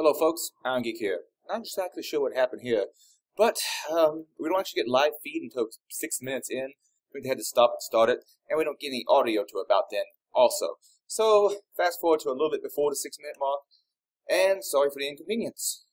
Hello folks, Geek here. Not exactly sure what happened here, but we don't actually get live feed until 6 minutes in. We had to stop and start it, and we don't get any audio to about then also. So fast forward to a little bit before the 6-minute mark, and sorry for the inconvenience.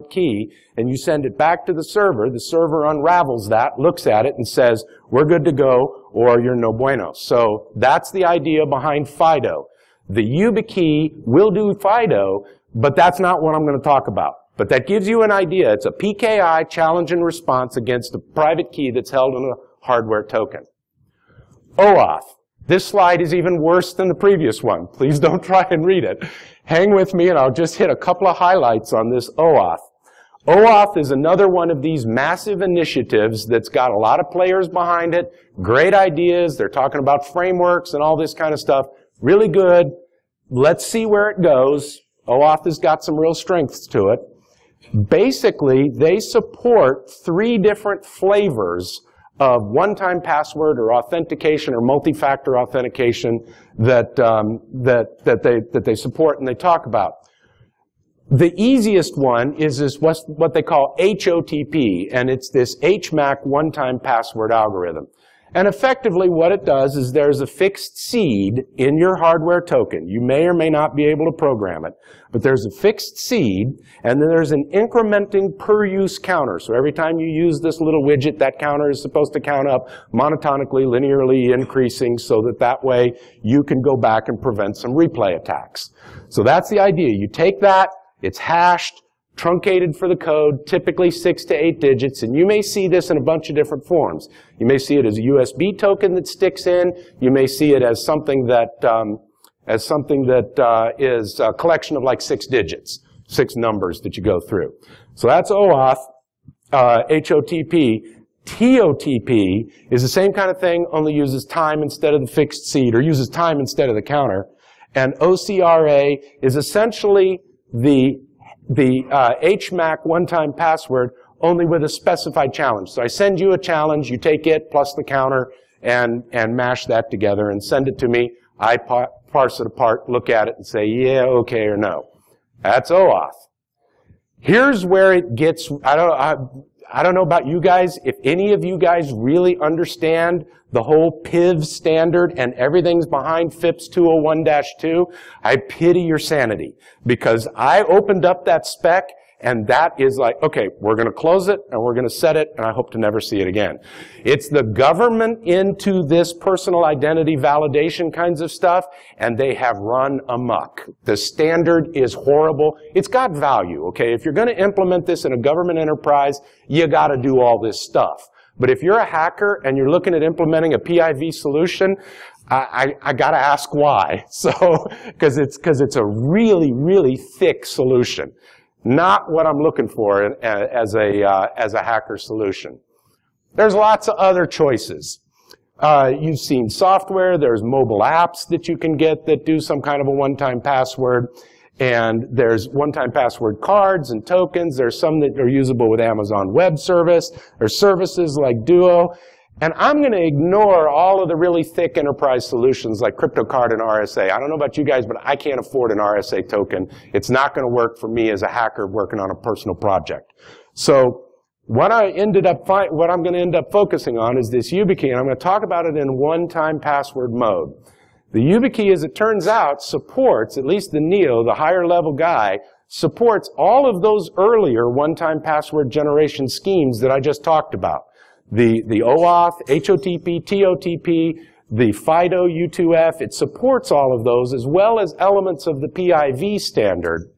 key, and you send it back to the server unravels that, looks at it, and says, we're good to go, or you're no bueno. So that's the idea behind FIDO. The YubiKey will do FIDO, but that's not what I'm going to talk about. But that gives you an idea. It's a PKI, challenge and response, against a private key that's held in a hardware token. Oauth. This slide is even worse than the previous one. Please don't try and read it. Hang with me, and I'll just hit a couple of highlights on this Oauth. Oauth is another one of these massive initiatives that's got a lot of players behind it, great ideas. They're talking about frameworks and all this kind of stuff. Really good. Let's see where it goes. Oauth has got some real strengths to it. Basically, they support 3 different flavors of one-time password or authentication or multi-factor authentication that they support and they talk about. The easiest one is what they call HOTP, and it's this HMAC one-time password algorithm. And effectively what it does is there's a fixed seed in your hardware token. You may or may not be able to program it, but there's a fixed seed, and then there's an incrementing per-use counter. So every time you use this little widget, that counter is supposed to count up monotonically, linearly increasing, so that way you can go back and prevent some replay attacks. So that's the idea. You take that, it's hashed, truncated for the code, typically 6 to 8 digits, and you may see this in a bunch of different forms. You may see it as a USB token that sticks in. You may see it as something that is a collection of like 6 digits, 6 numbers that you go through. So that's Oauth, HOTP. TOTP is the same kind of thing, only uses time instead of the fixed seed, or uses time instead of the counter. And OCRA is essentially the HMAC one-time password, only with a specified challenge. So I send you a challenge, you take it plus the counter and mash that together and send it to me. I parse it apart, look at it, and say, yeah, okay, or no. That's Oauth. Here's where it gets, I don't know about you guys, if any of you guys really understand the whole PIV standard and everything's behind FIPS 201-2, I pity your sanity. Because I opened up that spec, and that is like, okay, we're going to close it, and we're going to set it, and I hope to never see it again. It's the government into this personal identity validation kinds of stuff, and they have run amok. The standard is horrible. It's got value, okay? If you're going to implement this in a government enterprise, you got to do all this stuff. But if you're a hacker and you're looking at implementing a PIV solution, I got to ask why. So, because it's a really, really thick solution. Not what I'm looking for as a hacker solution. There's lots of other choices. You've seen software. There's mobile apps that you can get that do some kind of a one-time password. And there's one-time password cards and tokens. There's some that are usable with Amazon Web Service. There's services like Duo. And I'm going to ignore all of the really thick enterprise solutions like CryptoCard and RSA. I don't know about you guys, but I can't afford an RSA token. It's not going to work for me as a hacker working on a personal project. So what I'm going to end up focusing on is this YubiKey, and I'm going to talk about it in one-time password mode. The YubiKey, as it turns out, supports, at least the Neo, the higher level guy, supports all of those earlier one-time password generation schemes that I just talked about. The Oauth, HOTP, TOTP, the FIDO U2F, it supports all of those as well as elements of the PIV standard.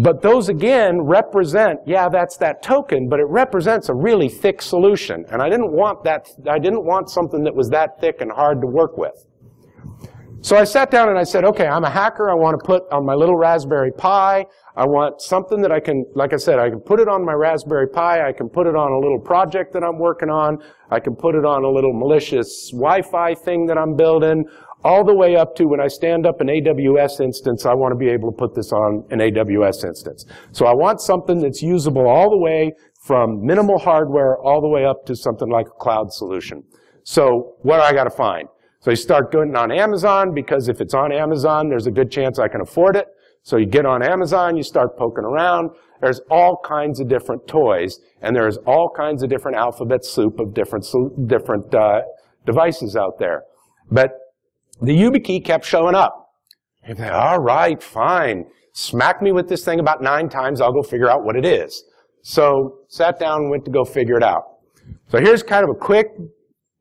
But those again represent, yeah, that's that token, but it represents a really thick solution. And I didn't want something that was that thick and hard to work with. So I sat down and I said, okay, I'm a hacker. I want to put on my little Raspberry Pi. I want something that I can, like I said, I can put it on my Raspberry Pi. I can put it on a little project that I'm working on. I can put it on a little malicious Wi-Fi thing that I'm building, all the way up to when I stand up an AWS instance, I want to be able to put this on an AWS instance. So I want something that's usable all the way from minimal hardware all the way up to something like a cloud solution. So what do I got to find? So you start going on Amazon, because if it's on Amazon, there's a good chance I can afford it. So you get on Amazon, you start poking around. There's all kinds of different toys, and there's all kinds of different alphabet soup of different devices out there. But the YubiKey kept showing up. And all right, fine. Smack me with this thing about 9 times, I'll go figure out what it is. So, sat down and went to go figure it out. So here's kind of a quick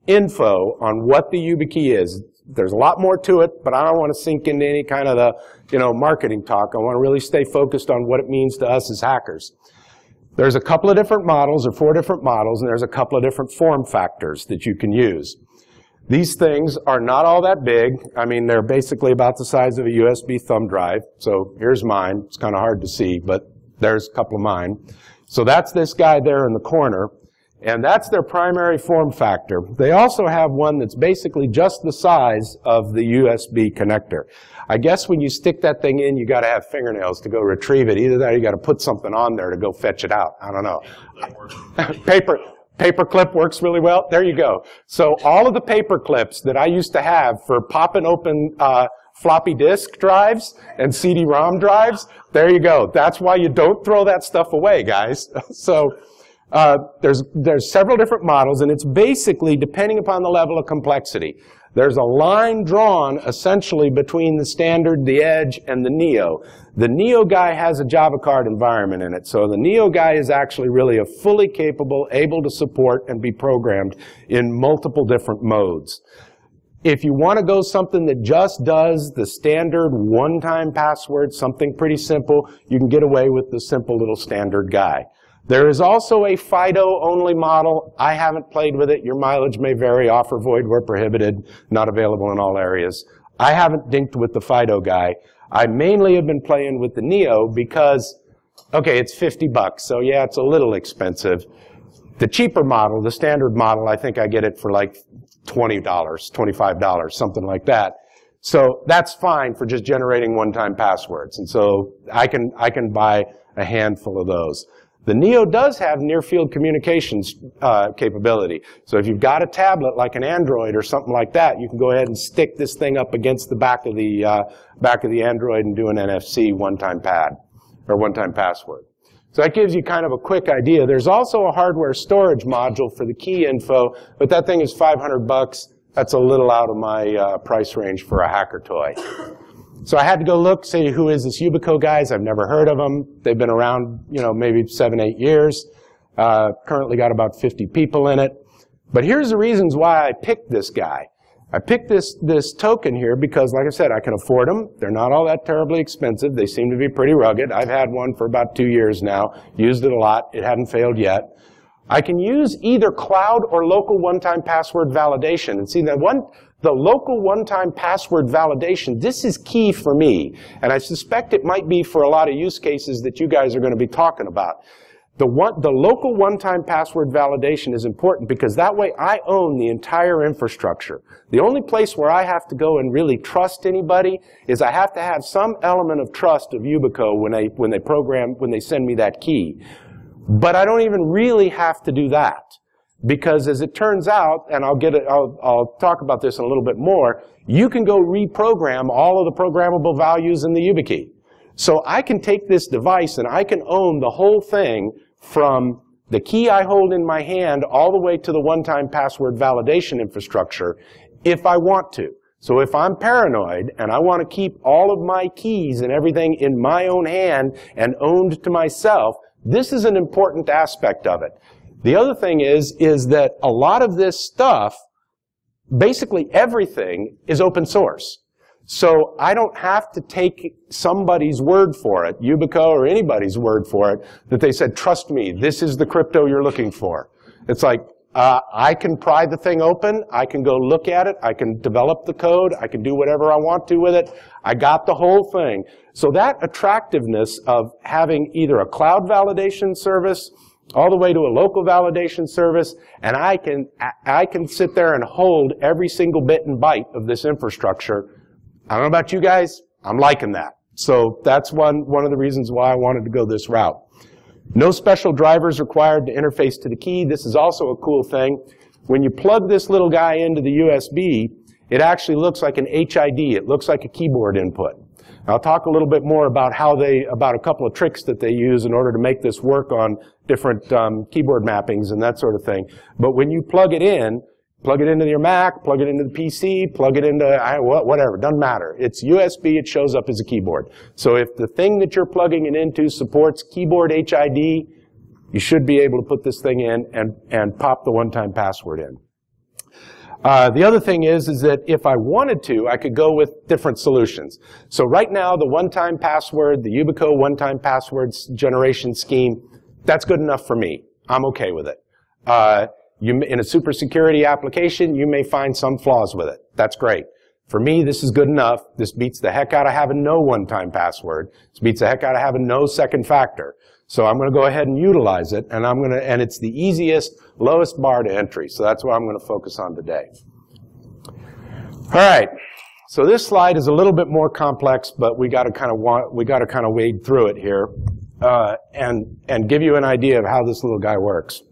info on what the YubiKey is. There's a lot more to it, but I don't want to sink into any kind of the, marketing talk. I want to really stay focused on what it means to us as hackers. There's a couple of different models, or 4 different models, and there's a couple of different form factors that you can use. These things are not all that big. I mean, they're basically about the size of a USB thumb drive. So here's mine. It's kind of hard to see, but there's a couple of mine. So that's this guy there in the corner, and that's their primary form factor. They also have one that's basically just the size of the USB connector. I guess when you stick that thing in, you got to have fingernails to go retrieve it. Either that or you got to put something on there to go fetch it out. I don't know. Paper clip works really well. There you go. So all of the paper clips that I used to have for popping open floppy disk drives and CD-ROM drives, there you go. That's why you don't throw that stuff away, guys. So there's several different models, and it's basically depending upon the level of complexity. There's a line drawn essentially between the standard, the Edge, and the Neo. The Neo guy has a Java card environment in it, so the Neo guy is actually really a fully capable, able to support and be programmed in multiple different modes. If you want to go something that just does the standard one-time password, something pretty simple, you can get away with the simple little standard guy. There is also a FIDO-only model. I haven't played with it. Your mileage may vary. Offer void where prohibited. Not available in all areas. I haven't dinked with the FIDO guy. I mainly have been playing with the Neo because, okay, it's $50, so yeah, it's a little expensive. The cheaper model, the standard model, I think I get it for like $20, $25, something like that. So that's fine for just generating one-time passwords. And so I can buy a handful of those. The Neo does have near-field communications capability. So if you've got a tablet like an Android or something like that, you can go ahead and stick this thing up against the back of the Android and do an NFC one-time pad or one-time password. So that gives you kind of a quick idea. There's also a hardware storage module for the key info, but that thing is $500. That's a little out of my price range for a hacker toy. So I had to go look, say, who is this Yubico guys? I've never heard of them. They've been around, maybe 7, 8 years. Currently got about 50 people in it. But here's the reasons why I picked this guy. I picked this token here because, like I said, I can afford them. They're not all that terribly expensive. They seem to be pretty rugged. I've had one for about 2 years now. Used it a lot. It hadn't failed yet. I can use either cloud or local one-time password validation. And see, the local one-time password validation, this is key for me. And I suspect it might be for a lot of use cases that you guys are going to be talking about. The local one-time password validation is important because that way I own the entire infrastructure. The only place where I have to go and really trust anybody is I have to have some element of trust of Yubico when they send me that key. But I don't even really have to do that. Because as it turns out, and I'll talk about this in a little bit more, you can go reprogram all of the programmable values in the YubiKey. So I can take this device and I can own the whole thing from the key I hold in my hand all the way to the one-time password validation infrastructure if I want to. So if I'm paranoid and I want to keep all of my keys and everything in my own hand and owned to myself, this is an important aspect of it. The other thing is that a lot of this stuff, basically everything, is open source. So I don't have to take somebody's word for it, Yubico or anybody's word for it, that they said, trust me, this is the crypto you're looking for. It's like, I can pry the thing open, I can go look at it, I can develop the code, I can do whatever I want to with it. I got the whole thing. So that attractiveness of having either a cloud validation service all the way to a local validation service, and I can sit there and hold every single bit and byte of this infrastructure. I don't know about you guys, I'm liking that. So that's one of the reasons why I wanted to go this route. No special drivers required to interface to the key. This is also a cool thing. When you plug this little guy into the USB, it actually looks like an HID. It looks like a keyboard input. I'll talk a little bit more about about a couple of tricks that they use in order to make this work on different keyboard mappings and that sort of thing. But when you plug it in, Plug it into your Mac, plug it into the PC, plug it into whatever, doesn't matter. It's USB, it shows up as a keyboard. So if the thing that you're plugging it into supports keyboard HID, you should be able to put this thing in and pop the one-time password in. The other thing is that if I wanted to, I could go with different solutions. So right now, the one-time password, the Yubico one-time password generation scheme, that's good enough for me. I'm okay with it. In a super security application, you may find some flaws with it. That's great. For me, this is good enough. This beats the heck out of having no one-time password. This beats the heck out of having no second factor. So I'm going to go ahead and utilize it, and it's the easiest, lowest bar to entry. So that's what I'm going to focus on today. All right. So this slide is a little bit more complex, but we got to kind of wade through it here and give you an idea of how this little guy works.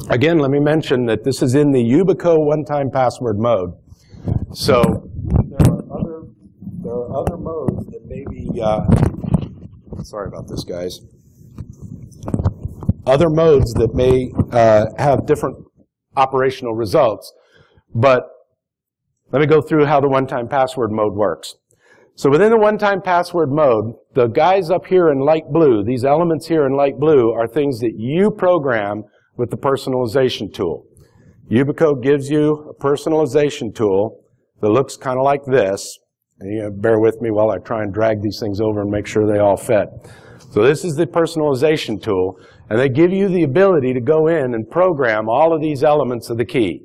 Again, let me mention that this is in the Yubico one-time password mode. So there are other modes that may be sorry about this, guys. Other modes that may have different operational results, but let me go through how the one-time password mode works. So within the one-time password mode, the guys up here in light blue, these elements here in light blue, are things that you program with the personalization tool. Yubico gives you a personalization tool that looks kind of like this. And you bear with me while I try and drag these things over and make sure they all fit. So this is the personalization tool, and they give you the ability to go in and program all of these elements of the key.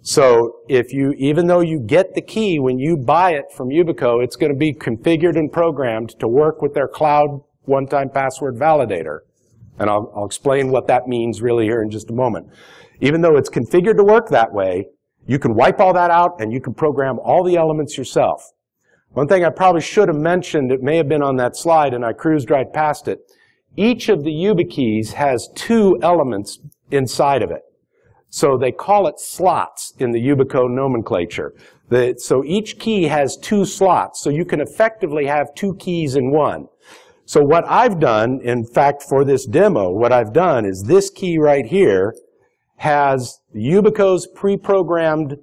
So even though you get the key when you buy it from Yubico, it's going to be configured and programmed to work with their cloud one-time password validator. And I'll explain what that means really here in just a moment. Even though it's configured to work that way, you can wipe all that out and you can program all the elements yourself. One thing I probably should have mentioned, it may have been on that slide and I cruised right past it. Each of the YubiKeys has 2 elements inside of it. So they call it slots in the Yubico nomenclature. So each key has 2 slots, so you can effectively have 2 keys in one. So what I've done, in fact, for this demo, what I've done is this key right here has Yubico's pre-programmed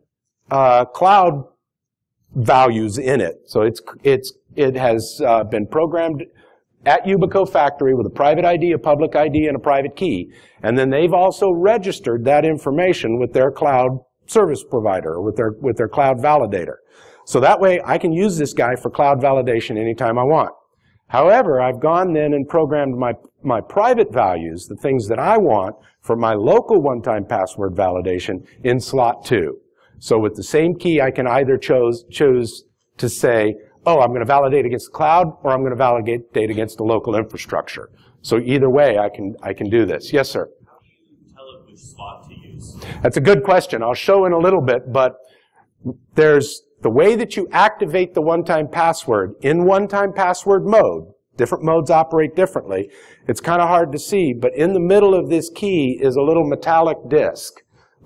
cloud values in it. So it has been programmed at Yubico factory with a private ID, a public ID, and a private key. And then they've also registered that information with their cloud service provider, or with their cloud validator. So that way I can use this guy for cloud validation anytime I want. However, I've gone then and programmed my private values, the things that I want, for my local one-time password validation in slot 2. So with the same key, I can either choose to say, oh, I'm going to validate against the cloud, or I'm going to validate against the local infrastructure. So either way, I can do this. Yes, sir? How do you tell it which slot to use? That's a good question. I'll show in a little bit, but there's the way that you activate the one-time password in one-time password mode. Different modes operate differently. It's kind of hard to see, but in the middle of this key is a little metallic disc.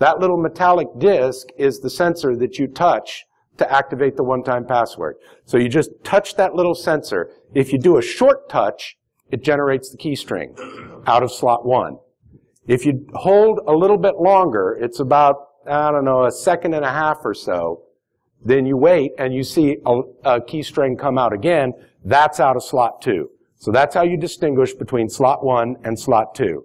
That little metallic disc is the sensor that you touch to activate the one-time password. So you just touch that little sensor. If you do a short touch, it generates the key string out of slot 1. If you hold a little bit longer, it's about, I don't know, 1.5 seconds or so, then you wait and you see a key string come out again. That's out of slot 2. So that's how you distinguish between slot 1 and slot 2.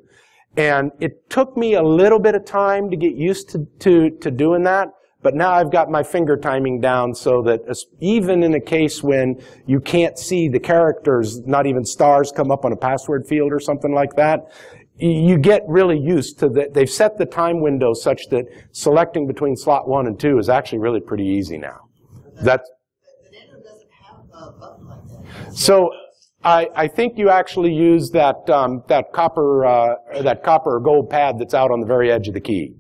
And it took me a little bit of time to get used to doing that, but now I've got my finger timing down so that even in a case when you can't see the characters, not even stars come up on a password field or something like that, you get really used to that. They've set the time window such that selecting between slot 1 and 2 is actually really pretty easy now. The Nano doesn't have a button like that. So I think you actually use that copper or gold pad that's out on the very edge of the key.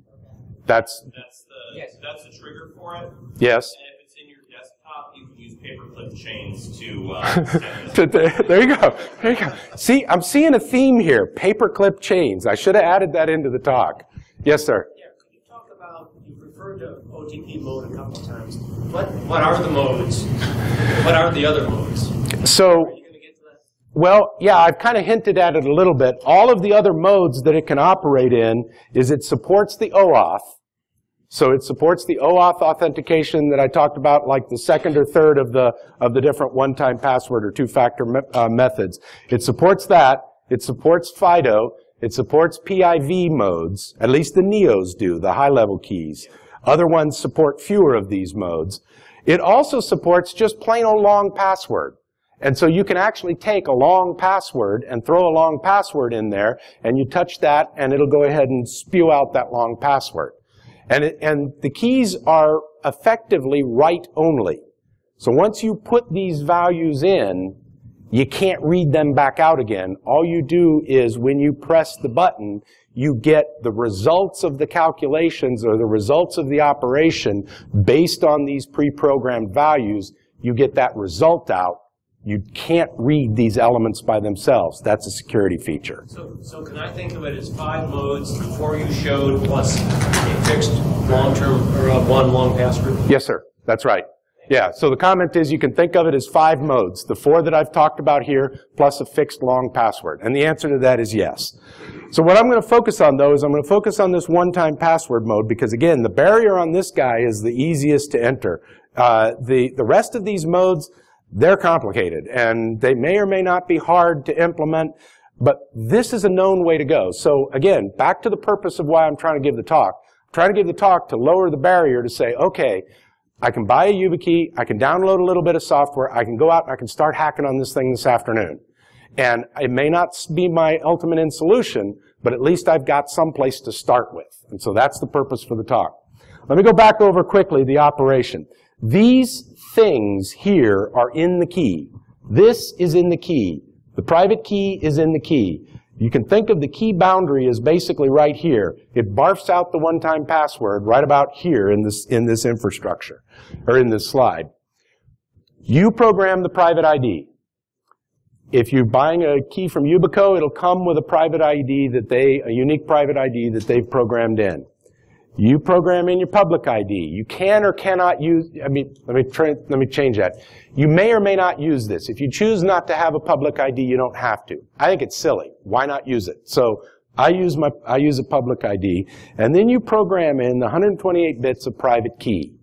That's the trigger for it. Yes. And if it's in your desktop, you can use paperclip chains to. There you go. There you go. See, I'm seeing a theme here. Paperclip chains. I should have added that into the talk. Yes, sir. Yeah. Could you talk about? You referred to OTP mode a couple of times. What are the modes? What are the other modes? So. Well, yeah, I've kind of hinted at it a little bit. All of the other modes that it can operate in is it supports the Oauth. So it supports the OAuth authentication that I talked about, like the second or third of the different one-time password or two-factor methods. It supports that. It supports FIDO. It supports PIV modes. At least the NEOs do, the high-level keys. Other ones support fewer of these modes. It also supports just plain old long password. And so you can actually take a long password and throw a long password in there, and you touch that, and it'll go ahead and spew out that long password. And the keys are effectively write-only. So once you put these values in, you can't read them back out again. All you do is when you press the button, you get the results of the calculations or the results of the operation based on these pre-programmed values. You get that result out. You can't read these elements by themselves. That's a security feature. So can I think of it as 5 modes, the 4 you showed, plus a fixed long-term, or one long password? Yes, sir. That's right. Yeah, so the comment is you can think of it as 5 modes, the 4 that I've talked about here, plus a fixed long password. And the answer to that is yes. So what I'm going to focus on, though, is I'm going to focus on this one-time password mode, because, again, the barrier on this guy is the easiest to enter. The rest of these modes, they're complicated, and they may or may not be hard to implement, but this is a known way to go. So, again, back to the purpose of why I'm trying to give the talk. I'm trying to give the talk to lower the barrier to say, okay, I can buy a YubiKey, I can download a little bit of software, I can go out and I can start hacking on this thing this afternoon. And it may not be my ultimate end solution, but at least I've got some place to start with. And so that's the purpose for the talk. Let me go back over quickly the operation. These things here are in the key. This is in the key. The private key is in the key. You can think of the key boundary as basically right here. It barfs out the one-time password right about here in this infrastructure, or in this slide. You program the private ID. If you're buying a key from Yubico, it'll come with a private ID a unique private ID that they've programmed in. You program in your public ID. You can or cannot use, let me change that. You may or may not use this. If you choose not to have a public ID, you don't have to. I think it's silly. Why not use it? So I use a public ID, and then you program in the 128 bits of private key.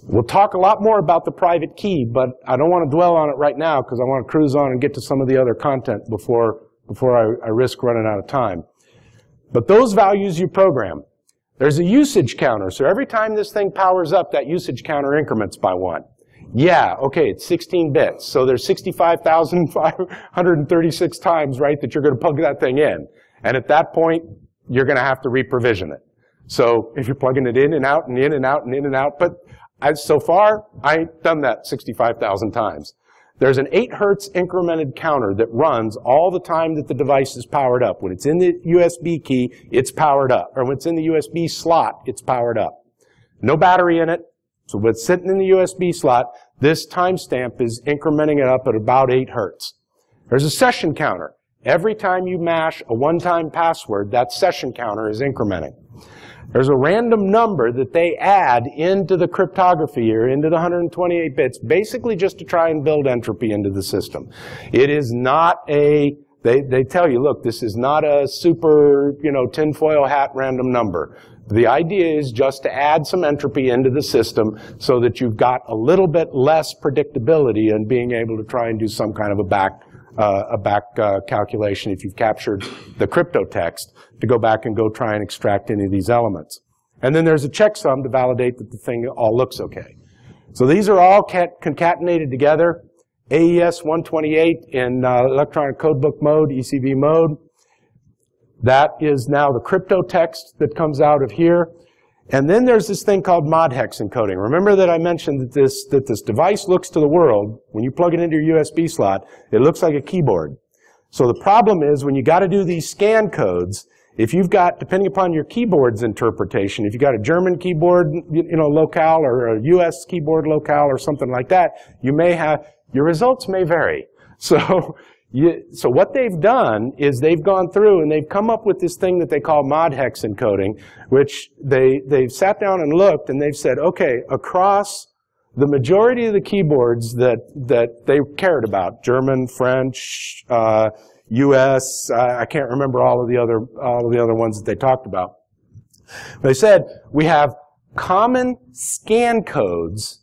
We'll talk a lot more about the private key, but I don't want to dwell on it right now because I want to cruise on and get to some of the other content before I risk running out of time. But those values you program. There's a usage counter, so every time this thing powers up, that usage counter increments by 1. Yeah, okay, it's 16 bits, so there's 65,536 times, right, that you're going to plug that thing in. And at that point, you're going to have to reprovision it. So if you're plugging it in and out and in and out and in and out, but so far, I ain't done that 65,000 times. There's an 8 hertz incremented counter that runs all the time that the device is powered up. When it's in the USB key, it's powered up. Or when it's in the USB slot, it's powered up. No battery in it. So when it's sitting in the USB slot, this timestamp is incrementing it up at about 8 hertz. There's a session counter. Every time you mash a one-time password, that session counter is incrementing. There's a random number that they add into the cryptography or into the 128 bits, basically just to try and build entropy into the system. It is not they tell you, look, this is not a super, tinfoil hat random number. The idea is just to add some entropy into the system so that you've got a little bit less predictability in being able to try and do some kind of a back calculation if you've captured the crypto text to go back and go try and extract any of these elements. And then there's a checksum to validate that the thing all looks okay. So these are all concatenated together. AES 128 in electronic codebook mode, ECV mode. That is now the crypto text that comes out of here. And then there's this thing called mod hex encoding. Remember that I mentioned that this device looks to the world, when you plug it into your USB slot, it looks like a keyboard. So the problem is when you got to do these scan codes, if you've got, depending upon your keyboard's interpretation, if you've got a German keyboard, locale, or a US keyboard locale, or something like that, your results may vary. So what they've done is they've gone through and they've come up with this thing that they call mod hex encoding, which they've sat down and looked and they've said, okay, across the majority of the keyboards that they cared about, German, French, US, I can't remember all of the other ones that they talked about. They said we have common scan codes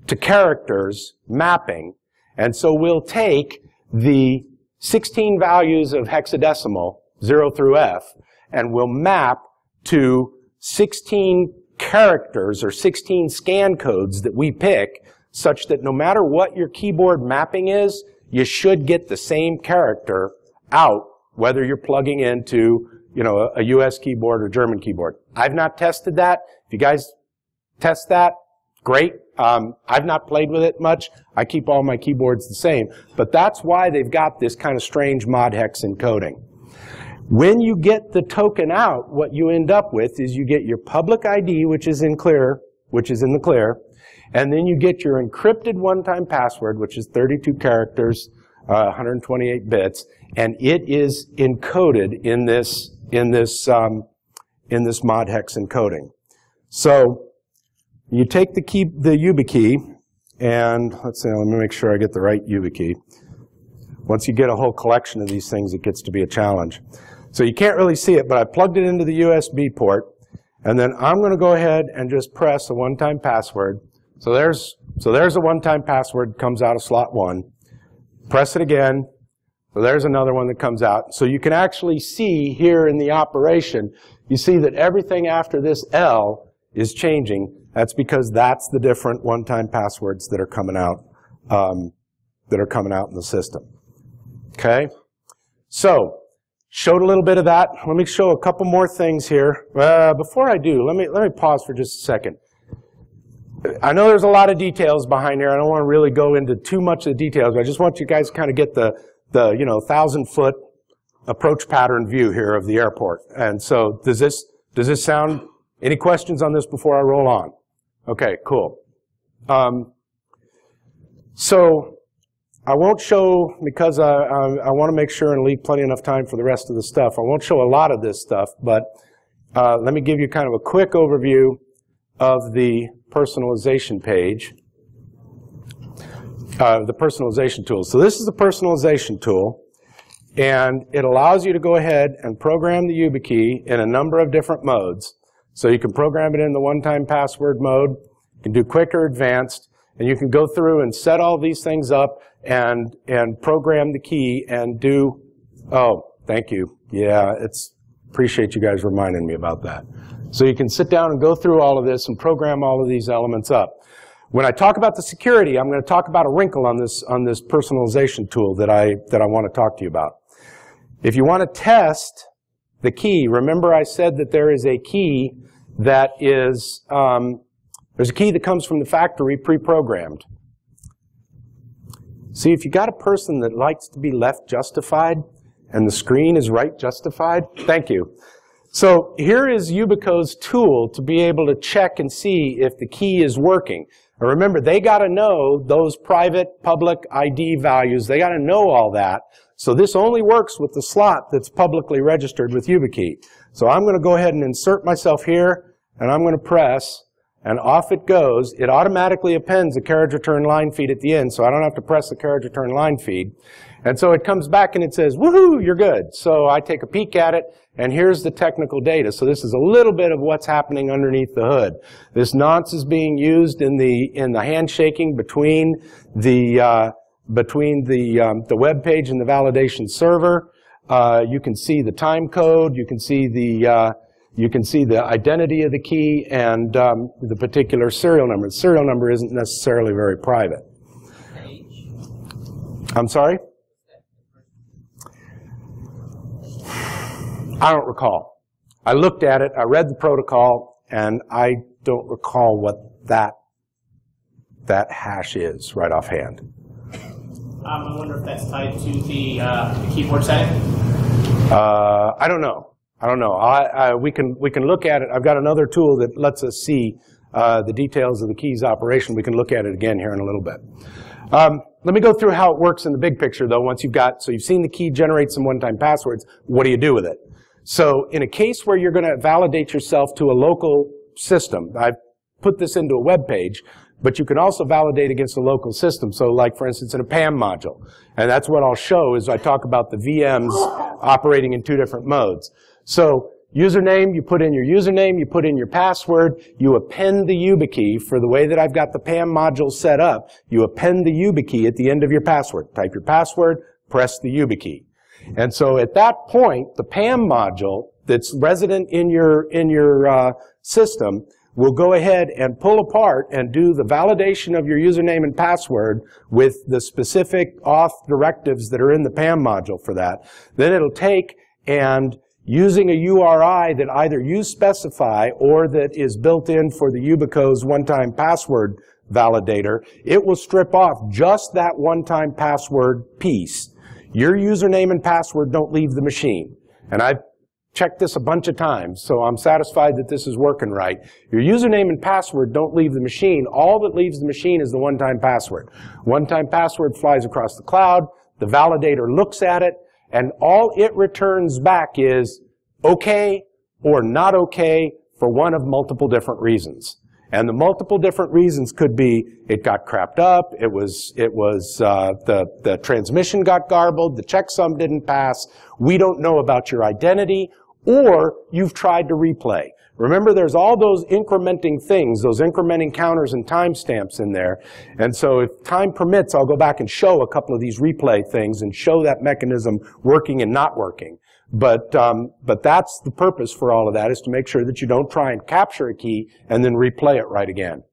to characters mapping. And so we'll take the 16 values of hexadecimal, 0 through F, and we'll map to 16 characters or 16 scan codes that we pick, such that no matter what your keyboard mapping is, you should get the same character out, whether you're plugging into, you know, a US keyboard or German keyboard. I've not tested that. If you guys test that, great. I've not played with it much. I keep all my keyboards the same. But that's why they've got this kind of strange mod hex encoding. When you get the token out, what you end up with is you get your public ID, which is in the clear, and then you get your encrypted one-time password, which is 32 characters, 128 bits, and it is encoded in this mod hex encoding. So you take the YubiKey, and let's see, let me make sure I get the right YubiKey. Once you get a whole collection of these things, it gets to be a challenge. So you can't really see it, but I plugged it into the USB port, and then I'm going to go ahead and just press a one-time password. So there's a one-time password, comes out of slot 1. Press it again. So there's another one that comes out. So you can actually see here in the operation, you see that everything after this L is changing. That's because that's the different one-time passwords that are coming out in the system. Okay? So, showed a little bit of that. Let me show a couple more things here. Before I do, let me pause for just a second. I know there's a lot of details behind here. I don't want to really go into too much of the details, but I just want you guys to kind of get the 1,000-foot approach pattern view here of the airport. And so, does this sound? Any questions on this before I roll on? Okay, cool. So I won't show, because I want to make sure and leave plenty enough time for the rest of the stuff. I won't show a lot of this stuff, but let me give you kind of a quick overview of the personalization page, the personalization tool. So this is the personalization tool, and it allows you to go ahead and program the YubiKey in a number of different modes. So you can program it in the one-time password mode, you can do quick or advanced, and you can go through and set all these things up and program the key and do, oh, thank you. Yeah, appreciate you guys reminding me about that. So you can sit down and go through all of this and program all of these elements up. When I talk about the security, I'm going to talk about a wrinkle on this personalization tool that I want to talk to you about. If you want to test the key, remember I said that there is a key that is, there's a key that comes from the factory pre-programmed. See, if you got a person that likes to be left justified and the screen is right justified, thank you. So here is Yubico's tool to be able to check and see if the key is working. Now remember, they got to know those private, public ID values. They got to know all that. So this only works with the slot that's publicly registered with YubiKey. So I'm going to go ahead and insert myself here, and I'm going to press, and off it goes. It automatically appends the carriage return line feed at the end, so I don't have to press the carriage return line feed. And so it comes back and it says, woohoo, you're good. So I take a peek at it, and here's the technical data. So this is a little bit of what's happening underneath the hood. This nonce is being used in the handshaking between the web page and the validation server. You can see the time code. You can see the identity of the key and the particular serial number. The serial number isn't necessarily very private. I'm sorry? I don't recall. I looked at it, I read the protocol, and I don't recall what that hash is right offhand. I wonder if that's tied to the keyboard setting? I don't know. We can look at it. I've got another tool that lets us see the details of the key's operation. We can look at it again here in a little bit. Let me go through how it works in the big picture, though. So you've seen the key generate some one-time passwords. What do you do with it? So in a case where you're going to validate yourself to a local system, I've put this into a web page, but you can also validate against a local system. So like, for instance, in a PAM module. And that's what I'll show is I talk about the VMs operating in two different modes. So username, you put in your username, you put in your password, you append the YubiKey. For the way that I've got the PAM module set up, you append the YubiKey at the end of your password. Type your password, press the YubiKey. And so at that point, the PAM module that's resident in your system will go ahead and pull apart and do the validation of your username and password with the specific auth directives that are in the PAM module for that. Then it'll take and using a URI that either you specify or that is built in for the Yubico's one-time password validator, it will strip off just that one-time password piece. Your username and password don't leave the machine. And I've checked this a bunch of times, so I'm satisfied that this is working right. Your username and password don't leave the machine. All that leaves the machine is the one-time password. One-time password flies across the cloud. The validator looks at it, and all it returns back is okay or not okay for one of multiple different reasons. And the multiple different reasons could be it got crapped up, the transmission got garbled, the checksum didn't pass, we don't know about your identity, or you've tried to replay. Remember, there's all those incrementing things, those incrementing counters and timestamps in there. And so if time permits, I'll go back and show a couple of these replay things and show that mechanism working and not working. But that's the purpose for all of that, is to make sure that you don't try and capture a key and then replay it right again.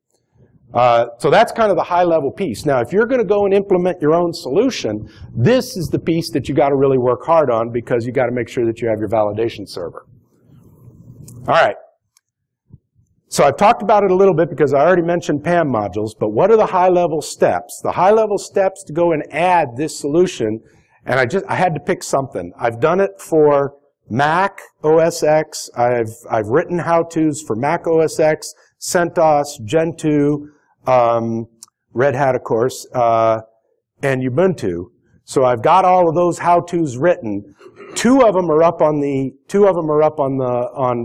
So that's kind of the high-level piece. Now, if you're going to go and implement your own solution, this is the piece that you got to really work hard on, because you got to make sure that you have your validation server. All right. So I've talked about it a little bit because I already mentioned PAM modules, but what are the high-level steps? The high-level steps to go and add this solution, and I had to pick something. I've done it for Mac OS X. I've written how-tos for Mac OS X, CentOS, Gentoo, Red Hat, of course, and Ubuntu. So I've got all of those how-tos written. Two of them are up on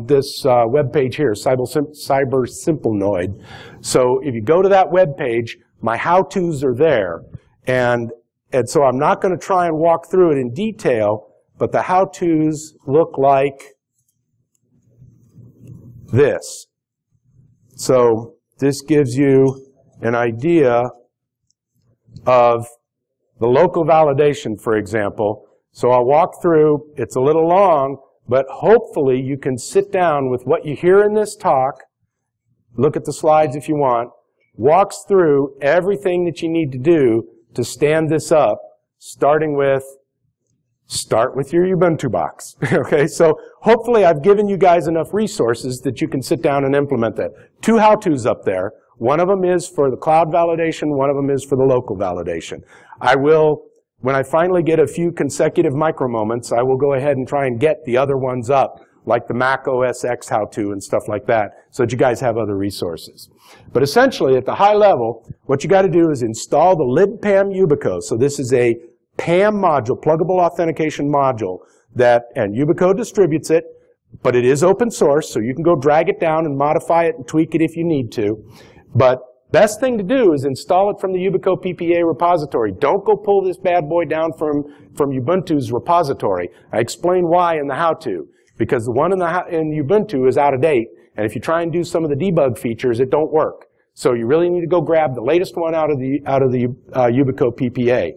this web page here, Cyber Simplenoid. So if you go to that web page, my how-tos are there, and so I'm not going to try and walk through it in detail, but the how-tos look like this. So this gives you an idea of the local validation, for example. So I'll walk through. It's a little long, but hopefully you can sit down with what you hear in this talk, look at the slides if you want, walks through everything that you need to do to stand this up, starting with start with your Ubuntu box. Okay, so hopefully I've given you guys enough resources that you can sit down and implement that. Two how-tos up there. One of them is for the cloud validation, one of them is for the local validation. I will, when I finally get a few consecutive micro moments, I will go ahead and try and get the other ones up, like the Mac OS X how-to and stuff like that, so that you guys have other resources. But essentially, at the high level, what you got to do is install the libpam Yubico. So this is a PAM module, pluggable authentication module, and Yubico distributes it, but it is open source, so you can go drag it down and modify it and tweak it if you need to. But best thing to do is install it from the Yubico PPA repository. Don't go pull this bad boy down from Ubuntu's repository. I explain why in the how-to, because the one in Ubuntu is out of date, and if you try and do some of the debug features, it don't work. So you really need to go grab the latest one out of the Yubico PPA.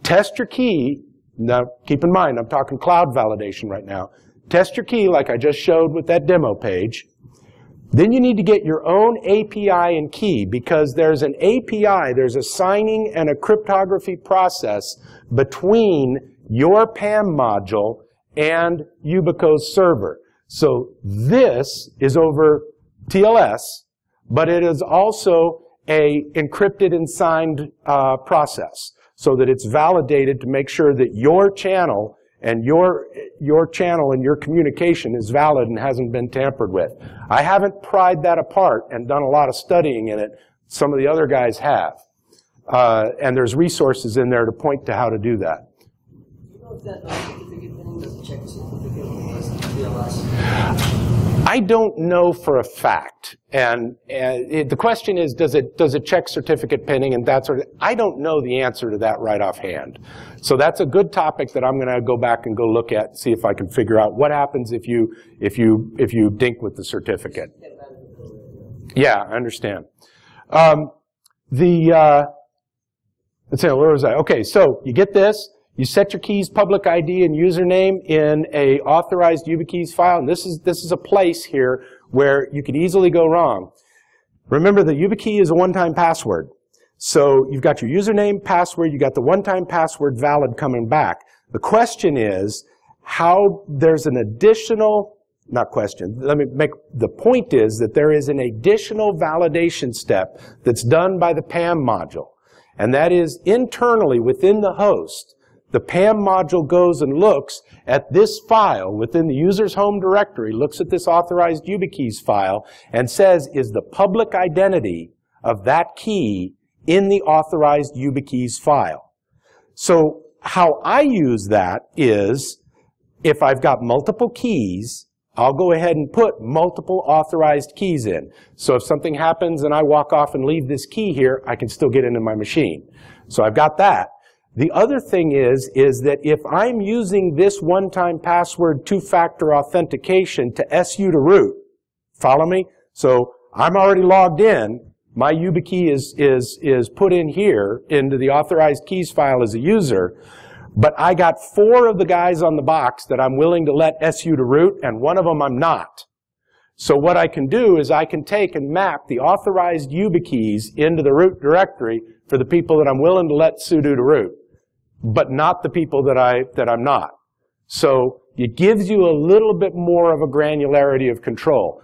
Test your key. Now, keep in mind, I'm talking cloud validation right now. Test your key like I just showed with that demo page. Then you need to get your own API and key, because there's an API, there's a signing and a cryptography process between your PAM module and Yubico's server. So this is over TLS, but it is also a encrypted and signed process, so that it's validated to make sure that your channel and your channel and your communication is valid and hasn't been tampered with. I haven't pried that apart and done a lot of studying in it. Some of the other guys have. And there's resources in there to point to how to do that. You know if that certificate thing doesn't check the certificate unless it's TLS? I don't know for a fact. And the question is, does it check certificate pinning and that sort of thing? I don't know the answer to that right offhand. So that's a good topic that I'm going to go back and go look at and see if I can figure out what happens if you dink with the certificate. Yeah, I understand. Let's see, where was I? Okay, so you get this. You set your keys, public ID, and username in a authorized YubiKeys file. And this is a place here where you could easily go wrong. Remember, the YubiKey is a one-time password. So you've got your username, password, you got the one-time password valid coming back. The question is how there's an additional, not question, let me make, the point is that there is an additional validation step that's done by the PAM module. And that is internally within the host. The PAM module goes and looks at this file within the user's home directory, looks at this authorized YubiKeys file, and says, is the public identity of that key in the authorized YubiKeys file? So how I use that is, if I've got multiple keys, I'll go ahead and put multiple authorized keys in. So if something happens and I walk off and leave this key here, I can still get into my machine. So I've got that. The other thing is that if I'm using this one-time password two-factor authentication to SU to root, follow me? So I'm already logged in. My YubiKey is put in here into the authorized keys file as a user. But I got 4 of the guys on the box that I'm willing to let SU to root, and one of them I'm not. So what I can do is I can take and map the authorized YubiKeys into the root directory for the people that I'm willing to let sudo to root, but not the people that I'm not. So it gives you a little bit more of a granularity of control.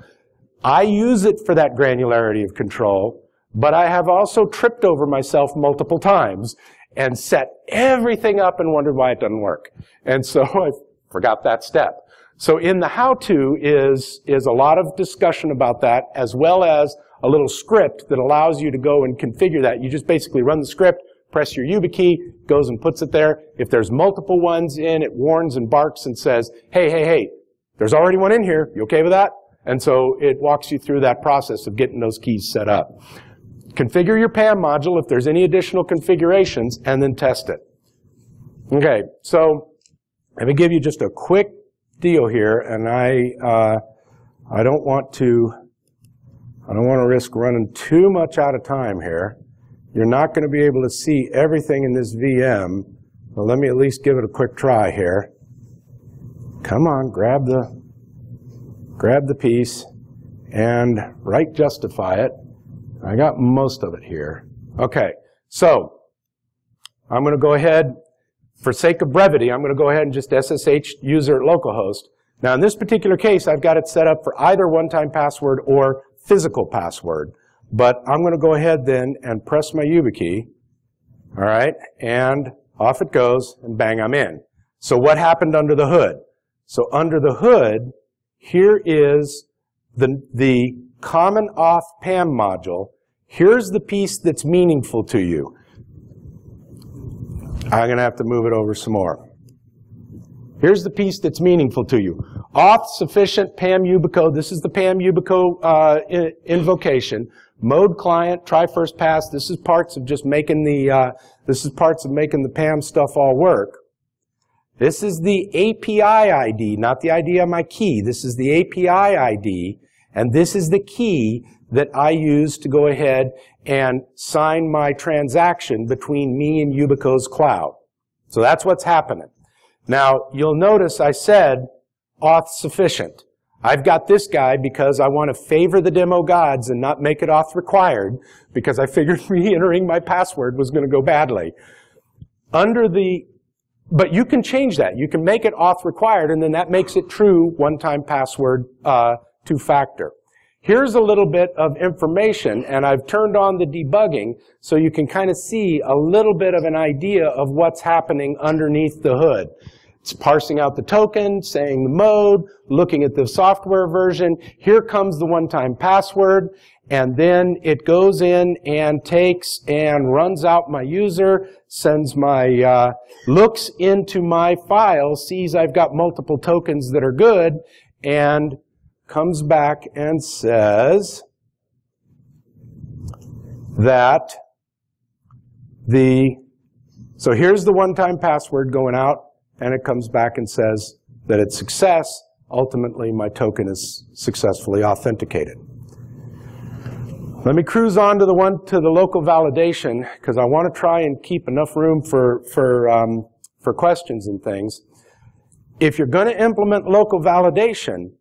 I use it for that granularity of control, but I have also tripped over myself multiple times and set everything up and wondered why it doesn't work. And so I forgot that step. So in the how-to is a lot of discussion about that, as well as a little script that allows you to go and configure that. You just basically run the script, press your YubiKey, goes and puts it there. If there's multiple ones in, it warns and barks and says, hey, hey, hey, there's already one in here. You okay with that? And so it walks you through that process of getting those keys set up. Configure your PAM module if there's any additional configurations, and then test it. Okay, so let me give you just a quick deal here, and I don't want to risk running too much out of time here. You're not going to be able to see everything in this VM, but let me at least give it a quick try here. Come on, grab the piece and right justify it. I got most of it here. Okay, so I'm going to go ahead, for sake of brevity, I'm going to go ahead and just SSH user at localhost. Now in this particular case, I've got it set up for either one-time password or physical password. But I'm going to go ahead then and press my YubiKey, all right, and off it goes, and bang, I'm in. So what happened under the hood? So under the hood, here is the common auth PAM module. Here's the piece that's meaningful to you. I'm going to have to move it over some more. Here's the piece that's meaningful to you. Auth sufficient PAM Yubico. This is the PAM Yubico invocation. Mode client, try first pass. This is parts of just making the PAM stuff all work. This is the API ID, not the ID on my key. This is the API ID, and this is the key that I use to go ahead and sign my transaction between me and Yubico's cloud. So that's what's happening. Now, you'll notice I said auth sufficient. I've got this guy because I want to favor the demo gods and not make it auth required, because I figured re-entering my password was going to go badly. But you can change that. You can make it auth required, and then that makes it true one-time password two-factor. Here's a little bit of information, and I've turned on the debugging so you can kind of see a little bit of an idea of what's happening underneath the hood. It's parsing out the token, saying the mode, looking at the software version. Here comes the one-time password, and then it goes in and takes and runs out my user, sends my, looks into my file, sees I've got multiple tokens that are good, and comes back and says that so here's the one-time password going out, and it comes back and says that it's success. Ultimately, my token is successfully authenticated. Let me cruise on to the local validation, because I want to try and keep enough room for questions and things. If you're going to implement local validation,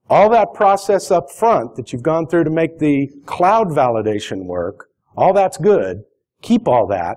all that process up front that you've gone through to make the cloud validation work, all that's good. Keep all that.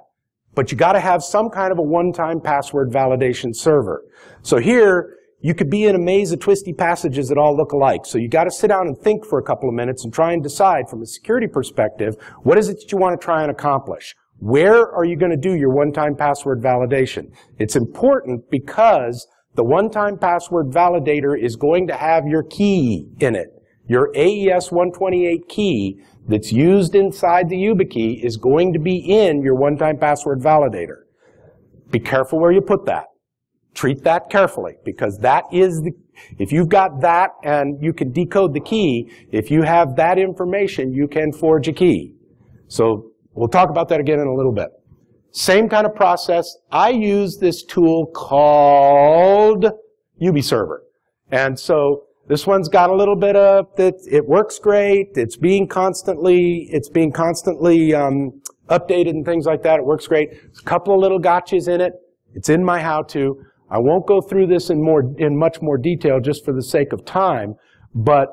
But you got to have some kind of a one-time password validation server. So here, you could be in a maze of twisty passages that all look alike. So you got to sit down and think for a couple of minutes and try and decide from a security perspective, what is it that you want to try and accomplish? Where are you going to do your one-time password validation? It's important because the one-time password validator is going to have your key in it. Your AES 128 key that's used inside the YubiKey is going to be in your one-time password validator. Be careful where you put that. Treat that carefully, because that is if you've got that and you can decode the key, if you have that information, you can forge a key. So we'll talk about that again in a little bit. Same kind of process. I use this tool called YubiServer. And so this one's got a little bit of it works great. It's being constantly updated and things like that. It works great. There's a couple of little gotchas in it. It's in my how-to. I won't go through this in much more detail just for the sake of time, but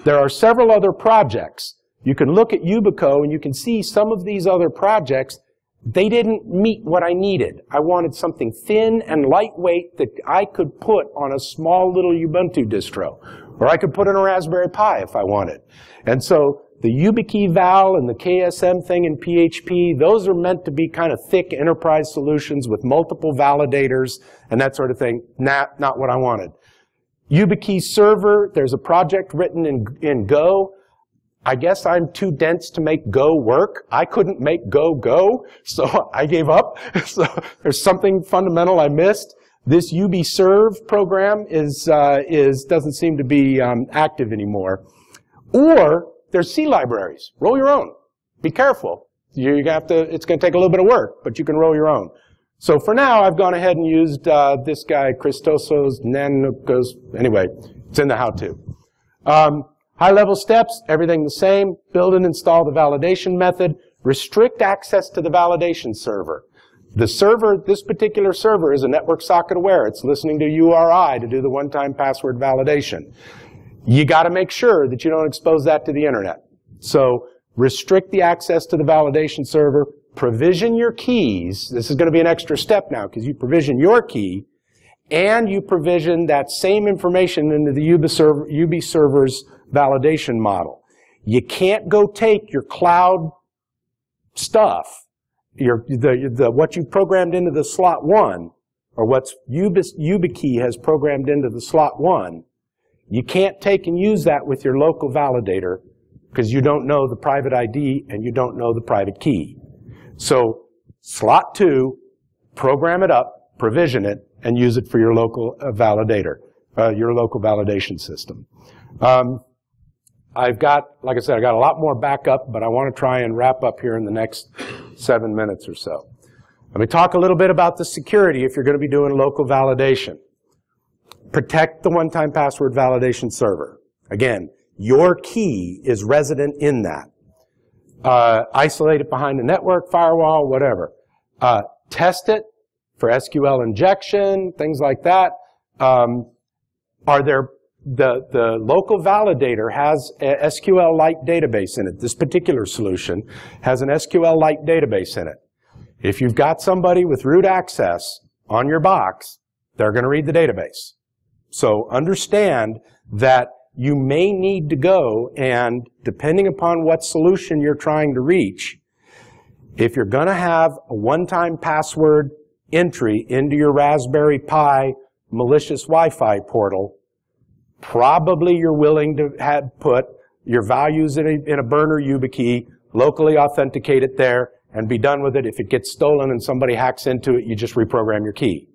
there are several other projects. You can look at Yubico and you can see some of these other projects, they didn't meet what I needed. I wanted something thin and lightweight that I could put on a small little Ubuntu distro, or I could put in a Raspberry Pi if I wanted. And so the YubiKey val and the KSM thing in PHP, those are meant to be kind of thick enterprise solutions with multiple validators and that sort of thing. Not what I wanted. YubiKey server, there's a project written in Go. I guess I'm too dense to make Go work. I couldn't make Go go, so I gave up. So there's something fundamental I missed. This YubiServe program doesn't seem to be active anymore. Or there's C libraries. Roll your own. Be careful. It's going to take a little bit of work, but you can roll your own. So for now, I've gone ahead and used this guy, Christosos Nanukos. Anyway, it's in the how-to. High-level steps, everything the same. Build and install the validation method. Restrict access to the validation server. The server, this particular server, is a network socket aware. It's listening to URI to do the one-time password validation. You got to make sure that you don't expose that to the internet. So restrict the access to the validation server. Provision your keys. This is going to be an extra step now because you provision your key and you provision that same information into the YubiServer's validation model. You can't go take your cloud stuff, what you programmed into the slot 1, or what YubiKey has programmed into the slot 1. You can't take and use that with your local validator because you don't know the private ID and you don't know the private key. So slot 2, program it up, provision it, and use it for your local validator, your local validation system. Like I said, I got a lot more backup, but I want to try and wrap up here in the next 7 minutes or so. Let me talk a little bit about the security if you're going to be doing local validation. Protect the one-time password validation server. Again, your key is resident in that. Isolate it behind a network, firewall, whatever. Test it for SQL injection, things like that. The local validator has a SQLite database in it. This particular solution has an SQLite database in it. If you've got somebody with root access on your box, they're going to read the database. So understand that you may need to go and, depending upon what solution you're trying to reach, if you're going to have a one-time password entry into your Raspberry Pi malicious Wi-Fi portal, probably you're willing to put your values in a burner YubiKey, locally authenticate it there, and be done with it. If it gets stolen and somebody hacks into it, you just reprogram your key.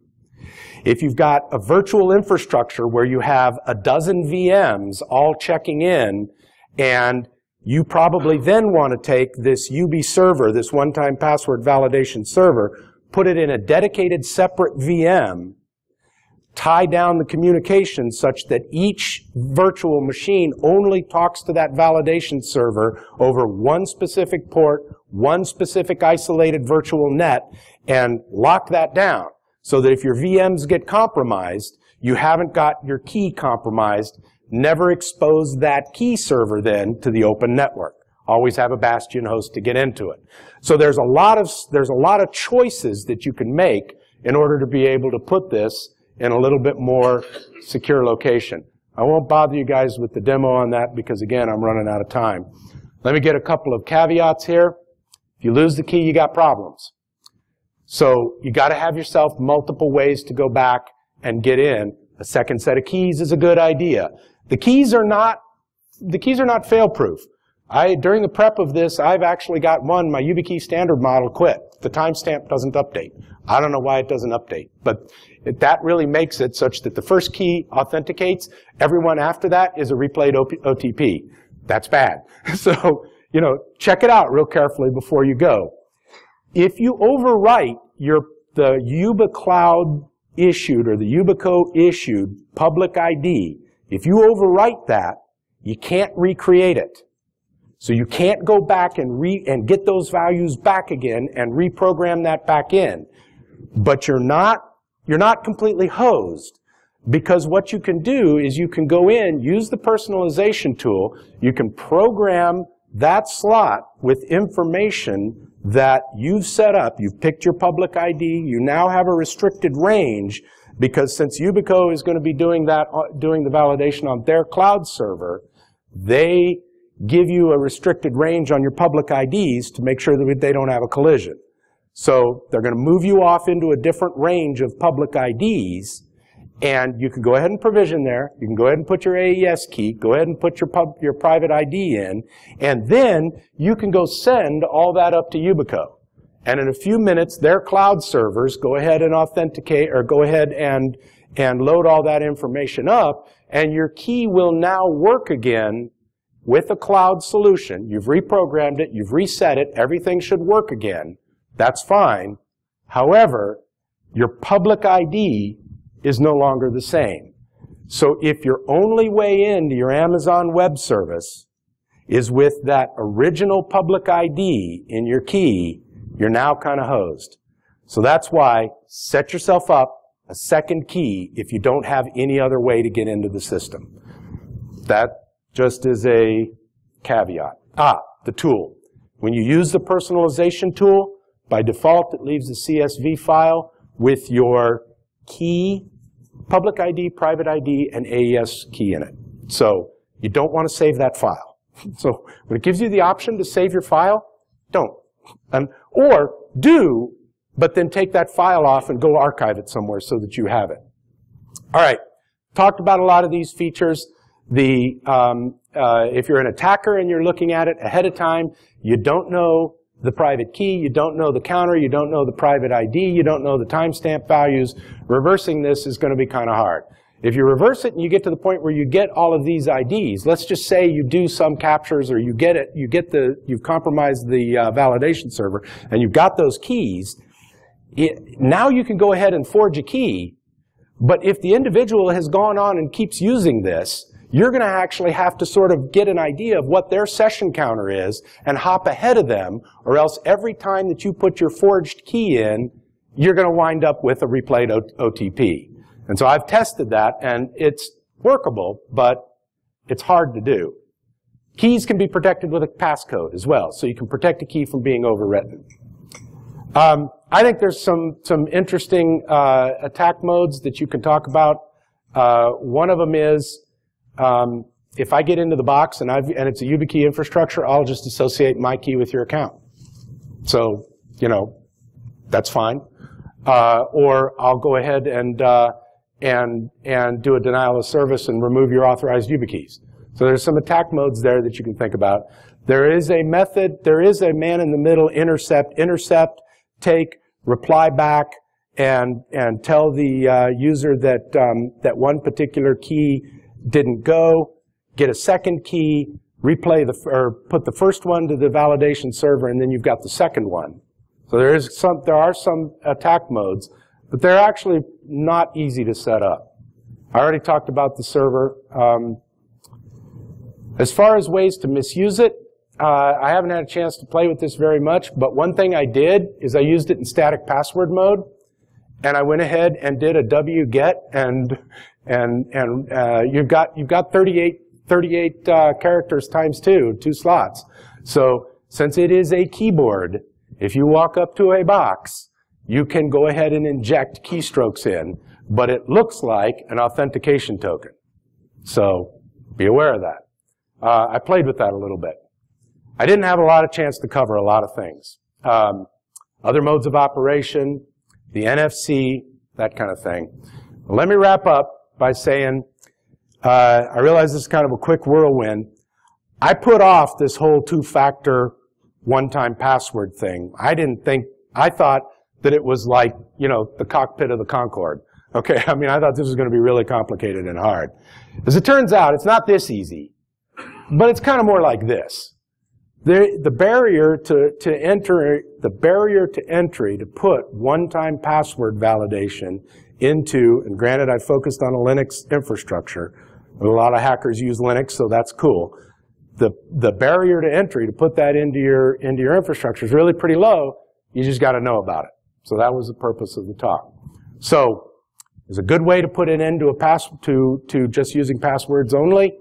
If you've got a virtual infrastructure where you have a dozen VMs all checking in, and you probably then want to take this UB server, this one-time password validation server, put it in a dedicated separate VM, tie down the communication such that each virtual machine only talks to that validation server over one specific port, one specific isolated virtual net, and lock that down so that if your VMs get compromised, you haven't got your key compromised. Never expose that key server then to the open network. Always have a bastion host to get into it. So there's a lot of choices that you can make in order to be able to put this in a little bit more secure location. I won't bother you guys with the demo on that because, again, I'm running out of time. Let me get a couple of caveats here. If you lose the key, you got problems. So you got to have yourself multiple ways to go back and get in. A second set of keys is a good idea. The keys are not fail-proof. During the prep of this, I've actually got one, my YubiKey standard model quit. The timestamp doesn't update. I don't know why it doesn't update, but that really makes it such that the first key authenticates. Everyone after that is a replayed OTP. That's bad. So, check it out real carefully before you go. If you overwrite the YubiCloud issued or the Yubico issued public ID, if you overwrite that, you can't recreate it. So you can't go back and get those values back again and reprogram that back in. But you're not completely hosed, because what you can do is you can go in, use the personalization tool, you can program that slot with information that you've set up. You've picked your public ID, you now have a restricted range, because since Yubico is going to be doing the validation on their cloud server, they give you a restricted range on your public IDs to make sure that they don't have a collision. So they're going to move you off into a different range of public IDs, and you can go ahead and provision there. You can go ahead and put your AES key, go ahead and put your private ID in, and then you can go send all that up to Yubico. And in a few minutes, their cloud servers go ahead and authenticate, or go ahead and load all that information up, and your key will now work again with a cloud solution. You've reprogrammed it, you've reset it, everything should work again. That's fine. However, your public ID is no longer the same. So if your only way into your Amazon Web Service is with that original public ID in your key, you're now kind of hosed. So that's why set yourself up a second key if you don't have any other way to get into the system. That just is a caveat. The tool. When you use the personalization tool, by default it leaves a CSV file with your key, public ID, private ID, and AES key in it. So you don't want to save that file. So when it gives you the option to save your file, don't. Or do, but then take that file off and go archive it somewhere so that you have it. All right. Talked about a lot of these features. If you're an attacker and you're looking at it ahead of time, you don't know the private key, you don't know the counter, you don't know the private ID, you don't know the timestamp values. Reversing this is going to be kind of hard. If you reverse it and you get to the point where you get all of these IDs, let's just say you do some captures, or you've compromised the validation server and you've got those keys, now you can go ahead and forge a key. But if the individual has gone on and keeps using this, you're going to actually have to sort of get an idea of what their session counter is and hop ahead of them, or else every time that you put your forged key in, you're going to wind up with a replayed OTP. And so I've tested that, and it's workable, but it's hard to do. Keys can be protected with a passcode as well, so you can protect a key from being overwritten. I think there's some interesting attack modes that you can talk about. One of them is, if I get into the box and it's a YubiKey infrastructure, I'll just associate my key with your account. So, that's fine. Or I'll go ahead and do a denial of service and remove your authorized YubiKeys. So there's some attack modes there that you can think about. There is a method, there is a man-in-the-middle intercept, take, reply back, and tell the user that, that one particular key didn't go, get a second key, replay or put the first one to the validation server, and then you've got the second one. So there are some attack modes, but they're actually not easy to set up. I already talked about the server. As far as ways to misuse it, I haven't had a chance to play with this very much, but one thing I did is I used it in static password mode, and I went ahead and did a wget, and you've got 38 characters times 2 slots. So since it is a keyboard, if you walk up to a box, you can go ahead and inject keystrokes in, but it looks like an authentication token. So be aware of that. I played with that a little bit. I didn't have a lot of chance to cover a lot of things. Other modes of operation, the NFC, that kind of thing. Let me wrap up by saying, I realize this is kind of a quick whirlwind. I put off this whole two-factor one-time password thing. I thought that it was like, you know, the cockpit of the Concorde. Okay, I mean, I thought this was going to be really complicated and hard. As it turns out, it's not this easy, but it's kind of more like this. The barrier to entry to put one-time password validation into, and granted I focused on a Linux infrastructure, a lot of hackers use Linux, so that's cool. The barrier to entry to put that into your infrastructure is really pretty low. You just got to know about it. So that was the purpose of the talk. So there's a good way to put an end to to just using passwords only.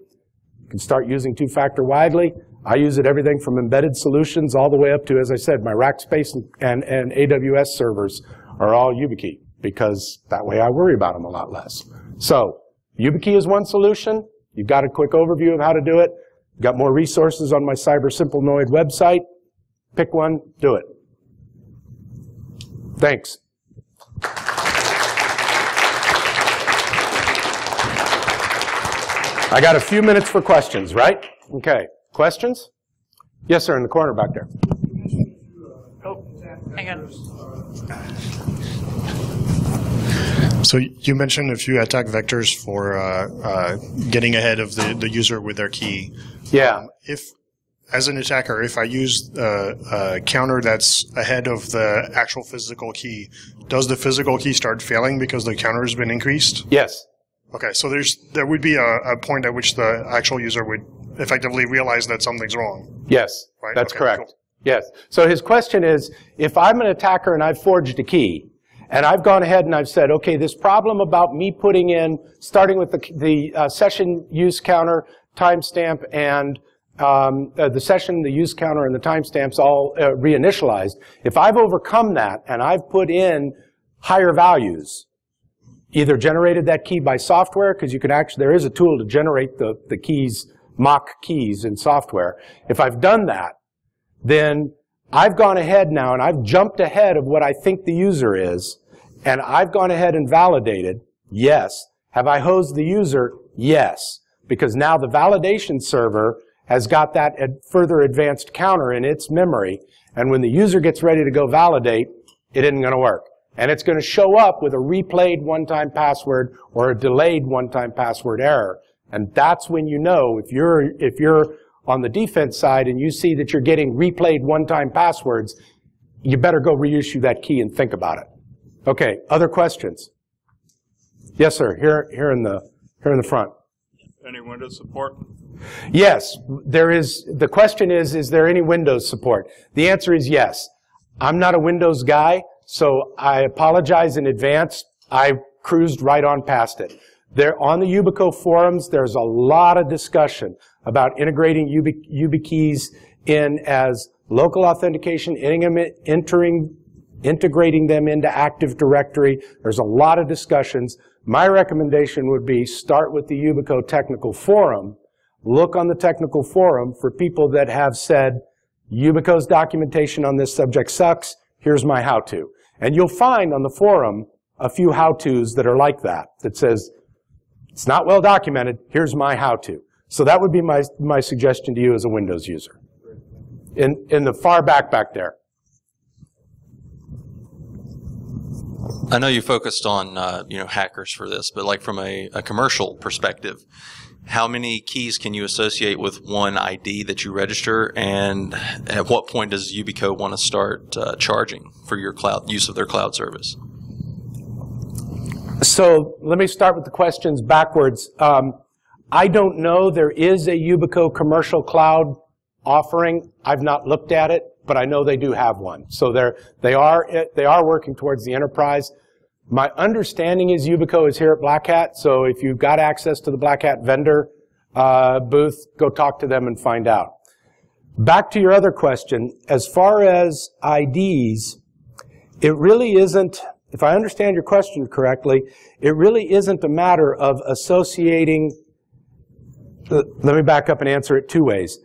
You can start using two-factor widely. I use it everything from embedded solutions all the way up to, as I said, my Rackspace and AWS servers are all YubiKey, because that way I worry about them a lot less. So YubiKey is one solution. You've got a quick overview of how to do it. You've got more resources on my CyberSimpleNoid website. Pick one, do it. Thanks. I got a few minutes for questions, right? Okay. Questions? Yes, sir, in the corner back there. Oh, hang on. So you mentioned a few attack vectors for getting ahead of the user with their key. Yeah. If, as an attacker, if I use a counter that's ahead of the actual physical key, does the physical key start failing because the counter has been increased? Yes. Okay, so there would be a point at which the actual user would effectively realize that something's wrong. Yes, right? That's okay, correct. Cool. Yes. So his question is, if I'm an attacker and I've forged a key, and I've gone ahead and I've said, okay, this problem about me putting in, starting with the session use counter, timestamp, and the session, the use counter, and the timestamps all reinitialized. If I've overcome that and I've put in higher values, either generated that key by software, because you can actually, there is a tool to generate the keys, mock keys in software. If I've done that, then I've gone ahead now and I've jumped ahead of what I think the user is, and I've gone ahead and validated, yes. Have I hosed the user? Yes. Because now the validation server has got that further advanced counter in its memory, and when the user gets ready to go validate, it isn't going to work. And it's going to show up with a replayed one-time password or a delayed one-time password error. And that's when you know, if you're on the defense side and you see that you're getting replayed one-time passwords, you better go reissue that key and think about it. Okay, other questions? Yes, sir. Here in the front. Any Windows support? Yes, there is. The question is there any Windows support? The answer is yes. I'm not a Windows guy, so I apologize in advance. I cruised right on past it. There, on the Yubico forums, there's a lot of discussion about integrating YubiKeys in as local authentication, integrating them into Active Directory. There's a lot of discussions. My recommendation would be start with the Yubico technical forum. Look on the technical forum for people that have said, Yubico's documentation on this subject sucks, here's my how-to. And you'll find on the forum a few how-tos that are like that says, it's not well documented, here's my how-to. So that would be my suggestion to you as a Windows user. In the far back there. I know you focused on hackers for this, but like from a commercial perspective, how many keys can you associate with one ID that you register, and at what point does Yubico want to start charging for your cloud use of their cloud service? So let me start with the questions backwards. I don't know. There is a Yubico commercial cloud offering. I've not looked at it, but I know they do have one. So they are working towards the enterprise. My understanding is Yubico is here at Black Hat, so if you've got access to the Black Hat vendor booth, go talk to them and find out. Back to your other question, as far as IDs, it really isn't, if I understand your question correctly, it really isn't a matter of associating, let me back up and answer it two ways.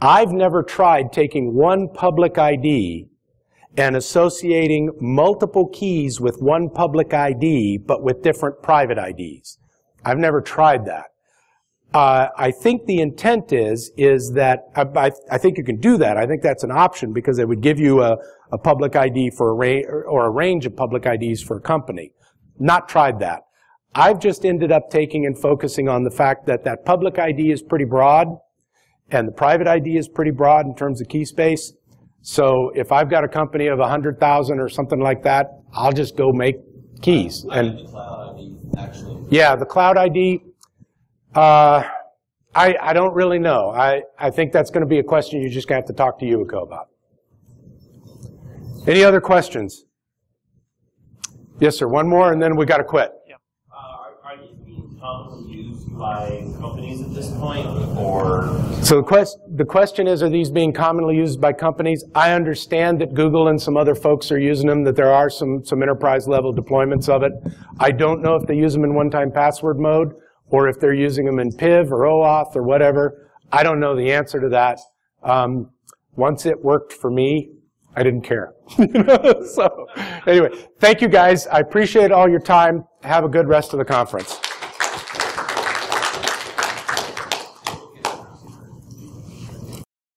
I've never tried taking one public ID and associating multiple keys with one public ID, but with different private IDs. I've never tried that. I think the intent is that, I think you can do that. I think that's an option because it would give you a public ID for a range of public IDs for a company. Not tried that. I've just ended up taking and focusing on the fact that that public ID is pretty broad and the private ID is pretty broad in terms of key space. So if I've got a company of 100,000 or something like that, I'll just go make keys. And the cloud ID, actually. Yeah, the cloud ID, I don't really know. I think that's going to be a question you're just going to have to talk to Yubico about. Any other questions? Yes, sir. One more, and then we got to quit. Yeah. Are these being commonly used by companies at this point, or? So the question is, are these being commonly used by companies? I understand that Google and some other folks are using them, that there are some enterprise-level deployments of it. I don't know if they use them in one-time password mode, or if they're using them in PIV or OAuth or whatever. I don't know the answer to that. Once it worked for me, I didn't care. So anyway, thank you guys. I appreciate all your time. Have a good rest of the conference.